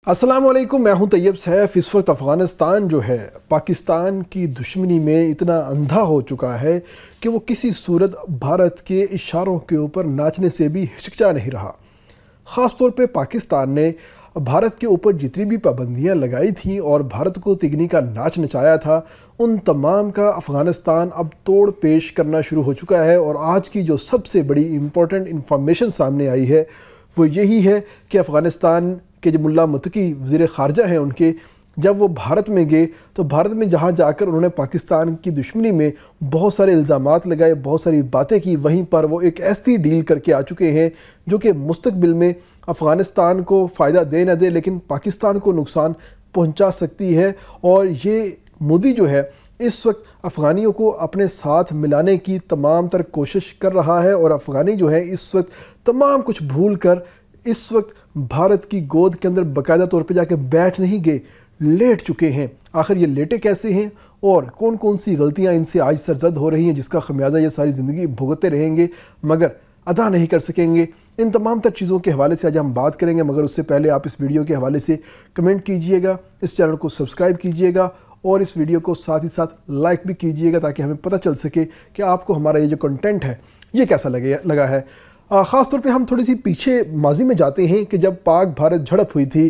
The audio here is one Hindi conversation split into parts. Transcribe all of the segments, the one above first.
अस्सलाम वालेकुम, मैं हूं तैयब सैफ। इस वक्त अफ़गानिस्तान जो है पाकिस्तान की दुश्मनी में इतना अंधा हो चुका है कि वो किसी सूरत भारत के इशारों के ऊपर नाचने से भी हिचकिचा नहीं रहा। ख़ास तौर पे पाकिस्तान ने भारत के ऊपर जितनी भी पाबंदियां लगाई थीं और भारत को तिगनी का नाच नचाया था, उन तमाम का अफ़गानिस्तान अब तोड़ पेश करना शुरू हो चुका है। और आज की जो सबसे बड़ी इम्पोर्टेंट इंफॉर्मेशन सामने आई है वो यही है कि अफ़गानिस्तान के जो मुल्ला मुत्तकी वज़ीर ख़ारजा हैं, उनके जब वो भारत में गए तो भारत में जहाँ जाकर उन्होंने पाकिस्तान की दुश्मनी में बहुत सारे इल्ज़ामात लगाए, बहुत सारी बातें की। वहीं पर वो एक ऐसी डील करके आ चुके हैं जो कि मुस्तक़बिल में अफ़गानिस्तान को फ़ायदा दे न दे लेकिन पाकिस्तान को नुकसान पहुँचा सकती है। और ये मोदी जो है इस वक्त अफ़गानियों को अपने साथ मिलाने की तमाम तर कोशिश कर रहा है और अफ़गानी जो है इस वक्त तमाम कुछ भूल कर इस वक्त भारत की गोद के अंदर बाकायदा तौर पे जाके बैठ नहीं गए, लेट चुके हैं। आखिर ये लेटे कैसे हैं और कौन कौन सी गलतियां इनसे आज सरजद हो रही हैं जिसका खमियाजा ये सारी ज़िंदगी भुगतते रहेंगे मगर अदा नहीं कर सकेंगे। इन तमाम तर चीज़ों के हवाले से आज हम बात करेंगे, मगर उससे पहले आप इस वीडियो के हवाले से कमेंट कीजिएगा, इस चैनल को सब्सक्राइब कीजिएगा और इस वीडियो को साथ ही साथ लाइक भी कीजिएगा ताकि हमें पता चल सके कि आपको हमारा ये जो कंटेंट है ये कैसा लगा है। ख़ास तौर पे हम थोड़ी सी पीछे माजी में जाते हैं कि जब पाक भारत झड़प हुई थी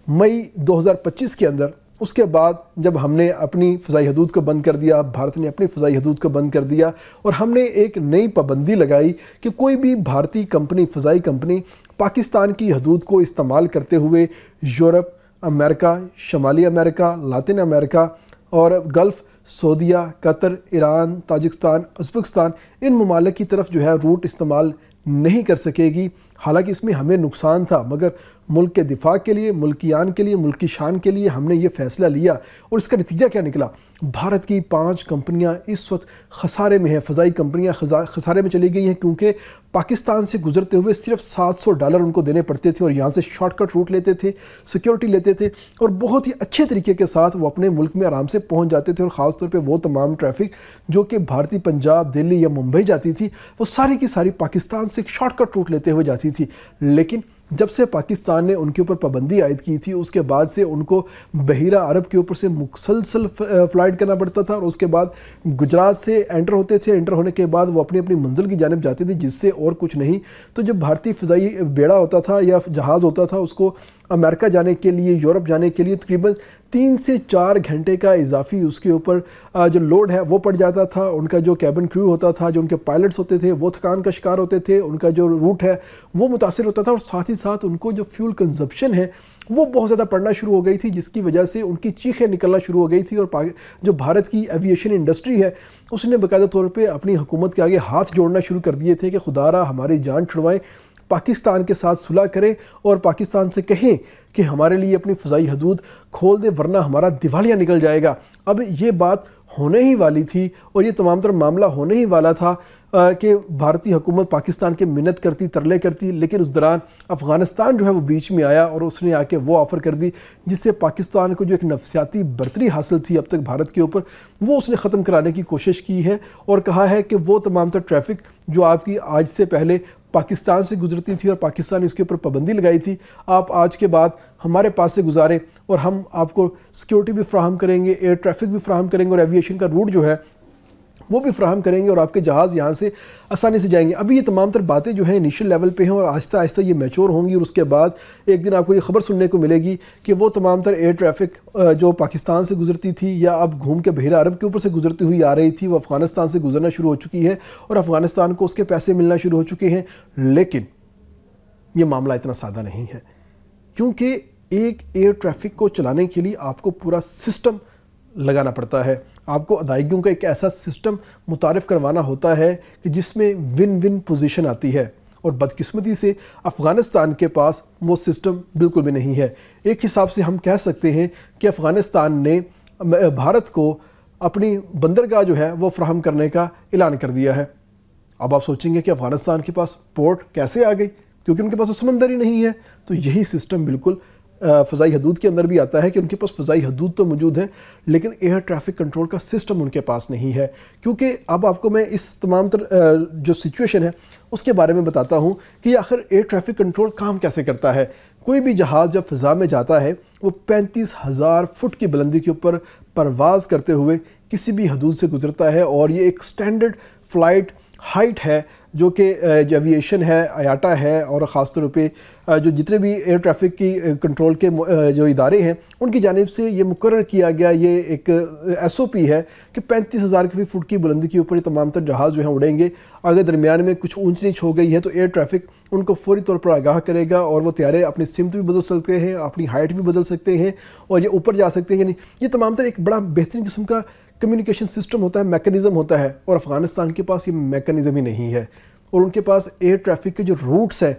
मई 2025 के अंदर, उसके बाद जब हमने अपनी फ़ज़ाई हदूद को बंद कर दिया, भारत ने अपनी फ़ज़ाई हदूद को बंद कर दिया और हमने एक नई पाबंदी लगाई कि कोई भी भारतीय कंपनी, फ़ज़ाई कंपनी पाकिस्तान की हदूद को इस्तेमाल करते हुए यूरोप, अमेरिका, शमाली अमेरिका, लातिन अमेरिका और गल्फ़, सऊदीया, कतर, ईरान, ताजिकिस्तान, उज़्बेकिस्तान इन ममालिक की तरफ जो है रूट इस्तेमाल नहीं कर सकेगी। हालांकि इसमें हमें नुकसान था मगर मुल्क के दिफा के लिए, मुल्कियान के लिए, मुल्क की शान के लिए हमने ये फ़ैसला लिया और इसका नतीजा क्या निकला। भारत की 5 कंपनियां इस वक्त खसारे में हैं, फ़ज़ाई कंपनियां खसारे में चली गई हैं क्योंकि पाकिस्तान से गुजरते हुए सिर्फ $700 उनको देने पड़ते थे और यहाँ से शॉर्टकट रूट लेते थे, सिक्योरिटी लेते थे और बहुत ही अच्छे तरीके के साथ वो अपने मुल्क में आराम से पहुँच जाते थे। और ख़ास तौर पर वो तमाम ट्रैफिक जो कि भारतीय पंजाब, दिल्ली या मुंबई जाती थी वो सारी की सारी पाकिस्तान से शॉर्टकट रूट लेते हुए जाती थी। लेकिन जब से पाकिस्तान ने उनके ऊपर पाबंदी आयद की थी उसके बाद से उनको बहीरा अरब के ऊपर से मुसलसल फ़्लाइट करना पड़ता था और उसके बाद गुजरात से एंटर होते थे। एंटर होने के बाद वो अपनी अपनी मंजिल की जानिब जाते थे, जिससे और कुछ नहीं। तो जब भारतीय फ़ज़ाई बेड़ा होता था या जहाज़ होता था उसको अमेरिका जाने के लिए, यूरोप जाने के लिए तकरीबन 3 से 4 घंटे का इजाफी उसके ऊपर जो लोड है वो पड़ जाता था। उनका जो कैबिन क्रू होता था, जो उनके पायलट्स होते थे वो थकान का शिकार होते थे, उनका जो रूट है वो मुतासिर होता था और साथ ही साथ उनको जो फ्यूल कंजप्शन है वो बहुत ज़्यादा पड़ना शुरू हो गई थी, जिसकी वजह से उनकी चीखें निकलना शुरू हो गई थी। और जो भारत की एविएशन इंडस्ट्री है उसने बाकायदा तौर पर अपनी हुकूमत के आगे हाथ जोड़ना शुरू कर दिए थे कि खुदारा हमारी जान छुड़वाएं, पाकिस्तान के साथ सुलह करें और पाकिस्तान से कहें कि हमारे लिए अपनी फ़ज़ाई हदूद खोल दे वरना हमारा दिवालिया निकल जाएगा। अब ये बात होने ही वाली थी और ये तमाम तरह मामला होने ही वाला था कि भारतीय हुकूमत पाकिस्तान के मिन्नत करती, तरले करती, लेकिन उस दौरान अफ़गानिस्तान जो है वो बीच में आया और उसने आके वो ऑफ़र कर दी जिससे पाकिस्तान को जो एक नफसियाती बर्तरी हासिल थी अब तक भारत के ऊपर वो उसने ख़त्म कराने की कोशिश की है और कहा है कि वो तमाम तर ट्रैफ़िक जो आपकी आज से पहले पाकिस्तान से गुजरती थी और पाकिस्तान ने उसके ऊपर पाबंदी लगाई थी, आप आज के बाद हमारे पास से गुजारें और हम आपको सिक्योरिटी भी फ्राहम करेंगे, एयर ट्रैफिक भी फ्राहम करेंगे और एविएशन का रूट जो है वो भी फ्राहम करेंगे और आपके जहाज़ यहाँ से आसानी से जाएंगे। अभी ये तमाम तर बातें जो हैं इनिशियल लेवल पे हैं और आहिस्ता आहिस्ता ये मैच्योर होंगी और उसके बाद एक दिन आपको ये ख़बर सुनने को मिलेगी कि वो तमाम तर एयर ट्रैफिक जो पाकिस्तान से गुजरती थी या अब घूम के बहीरा अरब के ऊपर से गुजरती हुई आ रही थी वो अफ़गानिस्तान से गुजरना शुरू हो चुकी है और अफ़गानिस्तान को उसके पैसे मिलना शुरू हो चुके हैं। लेकिन ये मामला इतना सादा नहीं है क्योंकि एक एयर ट्रैफिक को चलाने के लिए आपको पूरा सिस्टम लगाना पड़ता है, आपको अदायगियों का एक ऐसा सिस्टम मुतारिफ़ करवाना होता है कि जिसमें विन विन पोजीशन आती है और बदकिस्मती से अफ़गानिस्तान के पास वो सिस्टम बिल्कुल भी नहीं है। एक हिसाब से हम कह सकते हैं कि अफ़गानिस्तान ने भारत को अपनी बंदरगाह जो है वो फ्राहम करने का ऐलान कर दिया है। अब आप सोचेंगे कि अफ़गानिस्तान के पास पोर्ट कैसे आ गई, क्योंकि उनके पास तो समंदर ही नहीं है। तो यही सिस्टम बिल्कुल फ़ज़ाई हदूद के अंदर भी आता है कि उनके पास फ़ज़ाई हदूद तो मौजूद है लेकिन एयर ट्रैफिक कंट्रोल का सिस्टम उनके पास नहीं है। क्योंकि अब आपको मैं इस तमाम जो सिचुएशन है उसके बारे में बताता हूँ कि आखिर एयर ट्रैफिक कंट्रोल काम कैसे करता है। कोई भी जहाज़ जब फ़िज़ा में जाता है वो 35,000 फुट की बुलंदी के ऊपर परवाज़ करते हुए किसी भी हदूद से गुजरता है, और ये एक स्टैंडर्ड फ़्लाइट हाइट है जो कि एविएशन है, आयाटा है, और ख़ास तौर पे जो जितने भी एयर ट्रैफिक की कंट्रोल के जो इदारे हैं उनकी जानिब से ये मुकर्रर किया गया ये एक SOP है कि 35,000 फुट की बुलंदी के ऊपर ये तमाम तर जहाज़ जो हैं उड़ेंगे। अगर दरमियान में कुछ ऊंच नीच हो गई है तो एयर ट्रैफिक उनको फौरी तौर पर आगाह करेगा, और वो तैयारे अपनी सिमत भी बदल सकते हैं, अपनी हाइट भी बदल सकते हैं, और ये ऊपर जा सकते हैं। यानी ये तमाम तर एक बड़ा बेहतरीन किस्म का कम्युनिकेशन सिस्टम होता है, मैकेनिज़्म होता है, और अफ़गानिस्तान के पास ये मैकेनिज़्म ही नहीं है। और उनके पास एयर ट्रैफिक के जो रूट्स हैं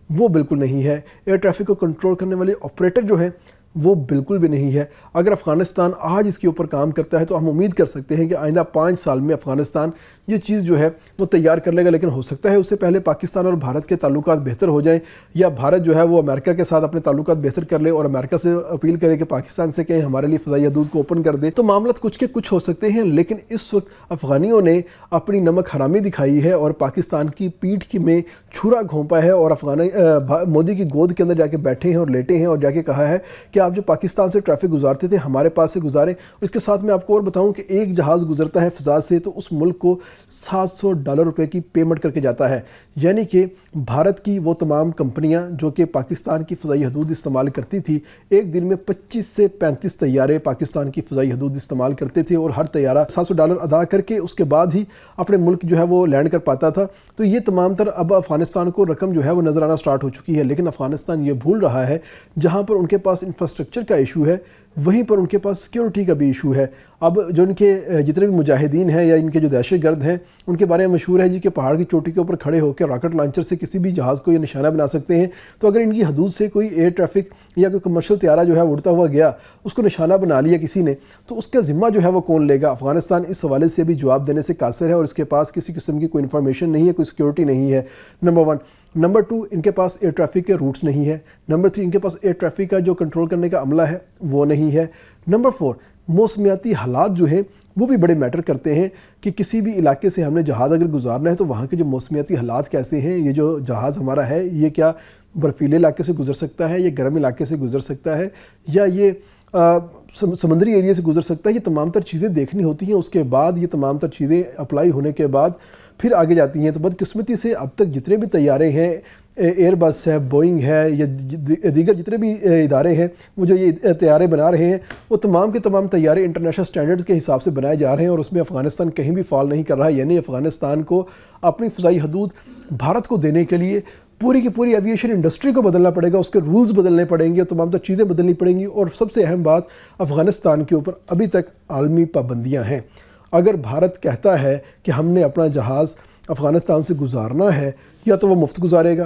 वो बिल्कुल नहीं है। एयर ट्रैफिक को कंट्रोल करने वाले ऑपरेटर जो हैं वो बिल्कुल भी नहीं है। अगर अफ़गानिस्तान आज इसके ऊपर काम करता है तो हम उम्मीद कर सकते हैं कि आइंदा 5 साल में अफ़गानिस्तान ये चीज़ जो है वो तैयार कर लेगा। लेकिन हो सकता है उससे पहले पाकिस्तान और भारत के ताल्लुकात बेहतर हो जाएं, या भारत जो है वो अमेरिका के साथ अपने ताल्लुकात बेहतर कर ले और अमेरिका से अपील करे कि पाकिस्तान से कहें हमारे लिए फ़ज़ाई हदूद को ओपन कर दे। तो मामला कुछ के कुछ हो सकते हैं, लेकिन इस वक्त अफ़गानियों ने अपनी नमक हरामी दिखाई है और पाकिस्तान की पीठ में छुरा घोंपा है, और मोदी की गोद के अंदर जाके बैठे हैं और लेटे हैं, और जाके कहा है कि आप जो पाकिस्तान से ट्रैफिक गुजारते थे हमारे पास से गुजारें। और इसके साथ मैं आपको और बताऊं कि एक जहाज़ गुजरता है फ़िज़ा से तो उस मुल्क को $700 की पेमेंट करके जाता है। यानी कि भारत की वो तमाम कंपनियां जो कि पाकिस्तान की फ़ज़ाई हदूद इस्तेमाल करती थी, एक दिन में 25 से 35 तैयारे पाकिस्तान की फ़ज़ाई हदूद इस्तेमाल करते थे, और हर तैयारा $700 अदा करके उसके बाद ही अपने मुल्क जो है वो लैंड कर पाता था। तो ये तमाम तर अब अफ़गानिस्तान को रकम जो है वो नज़र आना स्टार्ट हो चुकी है। लेकिन अफ़गानिस्तान ये भूल रहा है जहाँ पर उनके पास इंफ्रास्ट्रक्चर का इशू है वहीं पर उनके पास सिक्योरिटी का भी इशू है। अब जो इनके जितने भी मुजाहिदीन हैं या इनके जो दहशतगर्द हैं उनके बारे में मशहूर है जी कि पहाड़ की चोटी के ऊपर खड़े होकर रॉकेट लॉन्चर से किसी भी जहाज़ को ये निशाना बना सकते हैं। तो अगर इनकी हदूद से कोई एयर ट्रैफिक या कोई कमर्शियल तैयारा जो है उड़ता हुआ गया, उसको निशाना बना लिया किसी ने, तो उसका ज़िम्मा जो है वो कौन लेगा? अफ़गानिस्तान इस हवाले से भी जवाब देने से कासिर है, और इसके पास किसी किस्म की कोई इन्फॉर्मेशन नहीं है, कोई सिक्योरिटी नहीं है, नंबर 1। नंबर 2, इनके पास एयर ट्रैफिक के रूट्स नहीं है। नंबर 3, इनके पास एयर ट्रैफिक का जो कंट्रोल करने का अमला है वो नहीं है। नंबर 4, मौसमियाती हालात जो हैं वो भी बड़े मैटर करते हैं कि किसी भी इलाके से हमने जहाज़ अगर गुजारना है तो वहाँ के जो मौसमियाती हालात कैसे हैं। ये जो जहाज़ हमारा है ये क्या बर्फीले इलाके से गुजर सकता है, ये गर्म इलाके से गुजर सकता है, या ये समुद्री एरिया से गुजर सकता है। ये तमाम तर चीज़ें देखनी होती हैं। उसके बाद ये तमाम तर चीज़ें अप्लाई होने के बाद फिर आगे जाती हैं। तो बदकिस्मती से अब तक जितने भी तैयारे हैं, एयरबस है, बोइंग है, या दीगर जितने भी इदारे हैं वो जो ये तैयारे बना रहे हैं, वो तमाम के तमाम तैयारे इंटरनेशनल स्टैंडर्ड्स के हिसाब से बनाए जा रहे हैं, और उसमें अफ़गानिस्तान कहीं भी फॉल नहीं कर रहा है। यानी अफ़गानिस्तान को अपनी फ़ज़ाई हदूद भारत को देने के लिए पूरी की पूरी एविएशन इंडस्ट्री को बदलना पड़ेगा, उसके रूल्स बदलने पड़ेंगे, तमाम तो चीज़ें बदलनी पड़ेंगी। और सबसे अहम बात, अफ़गानिस्तान के ऊपर अभी तक आलमी पाबंदियाँ हैं। अगर भारत कहता है कि हमने अपना जहाज़ अफ़गानिस्तान से गुजारना है, या तो वो मुफ्त गुजारेगा,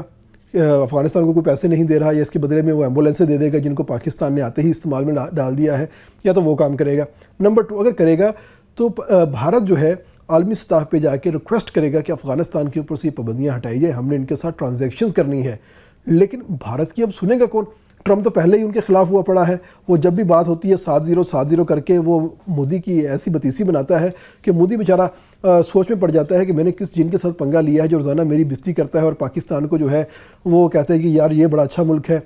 अफ़गानिस्तान को कोई पैसे नहीं दे रहा, या इसके बदले में वो एम्बुलेंसें दे देगा जिनको पाकिस्तान ने आते ही इस्तेमाल में डाल दिया है, या तो वो काम करेगा। नंबर 2, अगर करेगा तो भारत जो है आलमी सतह पे जाके रिक्वेस्ट करेगा कि अफ़गानिस्तान के ऊपर से ये पाबंदियाँ हटाई जाए, हमने इनके साथ ट्रांजैक्शंस करनी है। लेकिन भारत की अब सुनेगा कौन? ट्रम्प तो पहले ही उनके खिलाफ हुआ पड़ा है। वो जब भी बात होती है 7-0 करके वो मोदी की ऐसी बतीसी बनाता है कि मोदी बेचारा सोच में पड़ जाता है कि मैंने किस जिन के साथ पंगा लिया है जो रोज़ाना मेरी बेइज्जती करता है, और पाकिस्तान को जो है वो कहता है कि यार ये बड़ा अच्छा मुल्क है।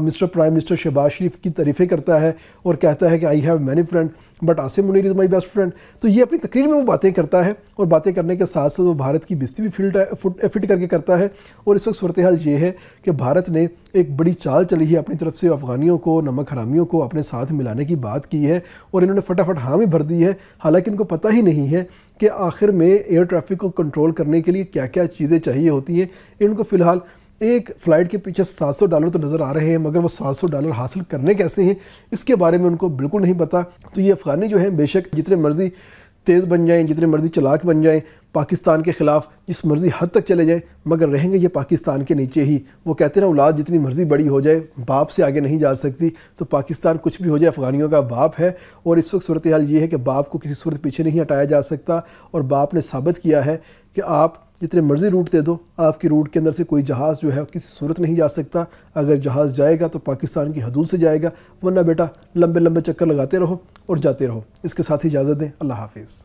मिस्टर प्राइम मिनिस्टर शहबाज शरीफ की तारीफ़ें करता है और कहता है कि I have many friend but Asim Munir is my best friend. तो ये अपनी तकरीर में वो बातें करता है, और बातें करने के साथ साथ वो भारत की बेइज्जती भी फिट करके करता है। और इस वक्त सूरत हाल ये है कि भारत ने एक बड़ी चाल चली है अपनी तरफ से, अफ़गानियों को, नमक हरामियों को अपने साथ मिलाने की बात की है, और इन्होंने फटाफट हाँ में भर दी है। हालांकि इनको पता ही नहीं है कि आखिर में एयर ट्रैफिक को कंट्रोल करने के लिए क्या क्या चीज़ें चाहिए होती हैं। इनको फ़िलहाल एक फ़्लाइट के पीछे $700 तो नज़र आ रहे हैं, मगर वो $700 हासिल करने कैसे हैं इसके बारे में उनको बिल्कुल नहीं पता। तो ये अफ़गानी जो हैं बेशक जितने मर्ज़ी तेज़ बन जाएं, जितने मर्ज़ी चालाक बन जाएं, पाकिस्तान के ख़िलाफ़ जिस मर्ज़ी हद तक चले जाएं, मगर रहेंगे ये पाकिस्तान के नीचे ही। वो कहते हैं ना, औलाद जितनी मर्ज़ी बड़ी हो जाए बाप से आगे नहीं जा सकती। तो पाकिस्तान कुछ भी हो जाए अफ़गानियों का बाप है, और इस वक्त सूरत हाल ये है कि बाप को किसी सूरत पीछे नहीं हटाया जा सकता। और बाप ने साबित किया है कि आप जितने मर्ज़ी रूट दे दो, आपकी रूट के अंदर से कोई जहाज़ जो है किसी सूरत नहीं जा सकता। अगर जहाज़ जाएगा तो पाकिस्तान की हदूद से जाएगा, वरना बेटा लंबे लंबे चक्कर लगाते रहो और जाते रहो। इसके साथ ही इजाज़त दें। अल्लाह हाफिज़।